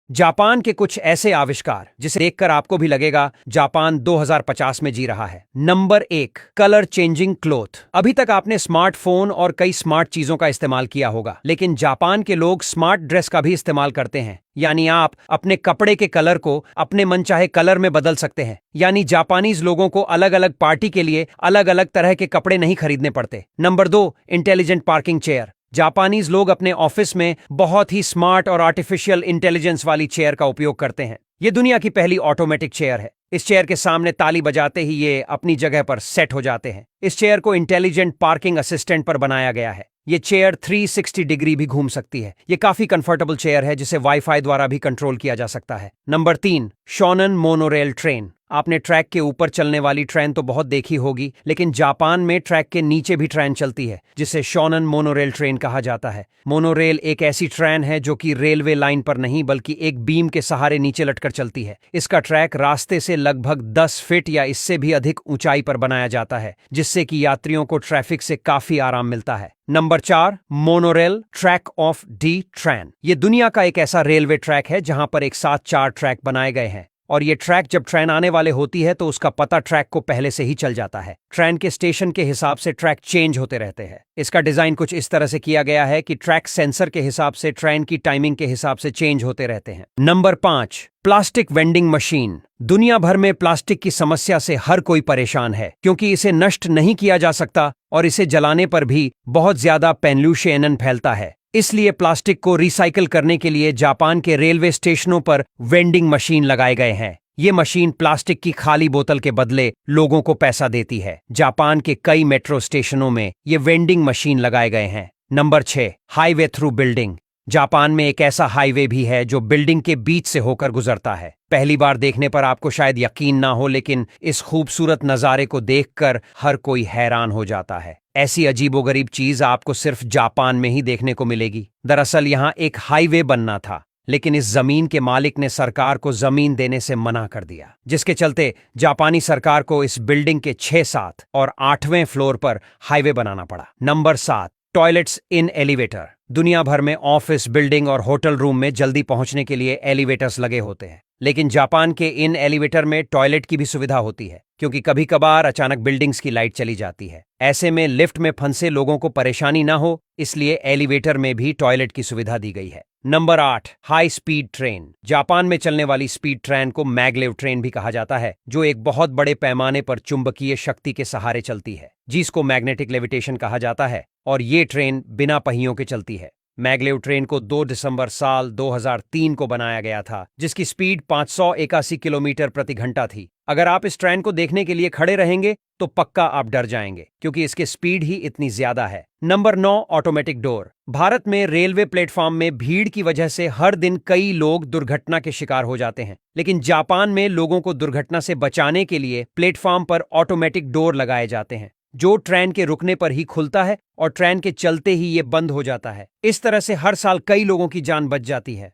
Japan के कुछ ऐसे आविष्कार जिसे देखकर आपको भी लगेगा जापान 2050 में जी रहा है। Number 1, colour changing cloth. अभी तक आपने स्मार्टफोन और कई स्मार्ट चीजों का इस्तेमाल किया होगा, लेकिन जापान के लोग स्मार्ट ड्रेस का भी इस्तेमाल करते हैं। यानी आप अपने कपड़े के कलर को अपने मनचाहे कलर में बदल सकते हैं। यानी जापानीज लोगों को अलग अलग पार्टी के लिए अलग अलग तरह के कपड़े नहीं खरीदने पड़ते। Number 2, intelligent parking chair. Japanese लोग अपने ऑफिस में बहुत ही स्मार्ट और आर्टिफिशियल इंटेलिजेंस वाली चेयर का उपयोग करते हैं। ये दुनिया की पहली ऑटोमेटिक चेयर है। इस चेयर के सामने ताली बजाते ही ये अपनी जगह पर सेट हो जाते हैं। इस चेयर को इंटेलिजेंट पार्किंग असिस्टेंट पर बनाया गया है। ये चेयर 360 डिग्री भी घूम सकती है। ये काफी कंफर्टेबल चेयर है जिसे वाईफाई द्वारा भी कंट्रोल किया जा सकता है। Number 3, shonen monorail train. आपने ट्रैक के ऊपर चलने वाली ट्रेन तो बहुत देखी होगी, लेकिन जापान में ट्रैक के नीचे भी ट्रेन चलती है जिसे शोनन मोनोरेल ट्रेन कहा जाता है। मोनोरेल एक ऐसी ट्रेन है जो कि रेलवे लाइन पर नहीं बल्कि एक बीम के सहारे नीचे लटकर चलती है। इसका ट्रैक रास्ते से लगभग 10 फीट या इससे भी अधिक ऊंचाई पर बनाया जाता है, जिससे कि यात्रियों को ट्रैफिक से काफी आराम मिलता है। Number 4, monorail track of D train. ये दुनिया का एक ऐसा रेलवे ट्रैक है जहां पर एक साथ 4 ट्रैक बनाए गए हैं, और ये ट्रैक जब ट्रेन आने वाले होती है तो उसका पता ट्रैक को पहले से ही चल जाता है। ट्रेन के स्टेशन के हिसाब से ट्रैक चेंज होते रहते हैं। इसका डिजाइन कुछ इस तरह से किया गया है कि ट्रैक सेंसर के हिसाब से ट्रेन की टाइमिंग के हिसाब से चेंज होते रहते हैं। Number 5, plastic vending machine. दुनिया भर में प्लास्टिक की समस्या से हर कोई परेशान है, क्योंकि इसे नष्ट नहीं किया जा सकता और इसे जलाने पर भी बहुत ज्यादा पॉल्यूशन फैलता है। इसलिए प्लास्टिक को रिसाइकिल करने के लिए जापान के रेलवे स्टेशनों पर वेंडिंग मशीन लगाए गए हैं। ये मशीन प्लास्टिक की खाली बोतल के बदले लोगों को पैसा देती है। जापान के कई मेट्रो स्टेशनों में ये वेंडिंग मशीन लगाए गए हैं। Number 6, highway through building. Japan में एक ऐसा हाईवे भी है जो बिल्डिंग के बीच से होकर गुजरता है। पहली बार देखने पर आपको शायद यकीन ना हो, लेकिन इस खूबसूरत नज़ारे को देखकर हर कोई हैरान हो जाता है। ऐसी अजीबोगरीब चीज आपको सिर्फ जापान में ही देखने को मिलेगी। दरअसल यहाँ एक हाईवे बनना था, लेकिन इस जमीन के मालिक ने सरकार को जमीन देने से मना कर दिया, जिसके चलते जापानी सरकार को इस बिल्डिंग के 6, 7 और 8वें फ्लोर पर हाईवे बनाना पड़ा। नंबर 7, टॉयलेट्स इन एलिवेटर। दुनिया भर में ऑफिस, बिल्डिंग और होटल रूम में जल्दी पहुंचने के लिए एलिवेटर्स लगे होते हैं, लेकिन जापान के इन एलिवेटर में टॉयलेट की भी सुविधा होती है, क्योंकि कभी कभार अचानक बिल्डिंग्स की लाइट चली जाती है। ऐसे में लिफ्ट में फंसे लोगों को परेशानी ना हो, इसलिए एलिवेटर में भी टॉयलेट की सुविधा दी गई है। Number 8, high speed train. Japan में चलने वाली स्पीड ट्रेन को मैगलेव ट्रेन भी कहा जाता है, जो एक बहुत बड़े पैमाने पर चुंबकीय शक्ति के सहारे चलती है, जिसको मैग्नेटिक लेविटेशन कहा जाता है, और ये ट्रेन बिना पहियों के चलती है। मैगलेव ट्रेन को 2 दिसंबर साल 2003 को बनाया गया था, जिसकी स्पीड 581 किलोमीटर प्रति घंटा थी। अगर आप इस ट्रेन को देखने के लिए खड़े रहेंगे तो पक्का आप डर जाएंगे, क्योंकि इसकी स्पीड ही इतनी ज्यादा है। Number 9, automatic door. भारत में रेलवे प्लेटफॉर्म में भीड़ की वजह से हर दिन कई लोग दुर्घटना के शिकार हो जाते हैं, लेकिन जापान में लोगों को दुर्घटना से बचाने के लिए प्लेटफॉर्म पर ऑटोमेटिक डोर लगाए जाते हैं, जो ट्रेन के रुकने पर ही खुलता है और ट्रेन के चलते ही ये बंद हो जाता है। इस तरह से हर साल कई लोगों की जान बच जाती है।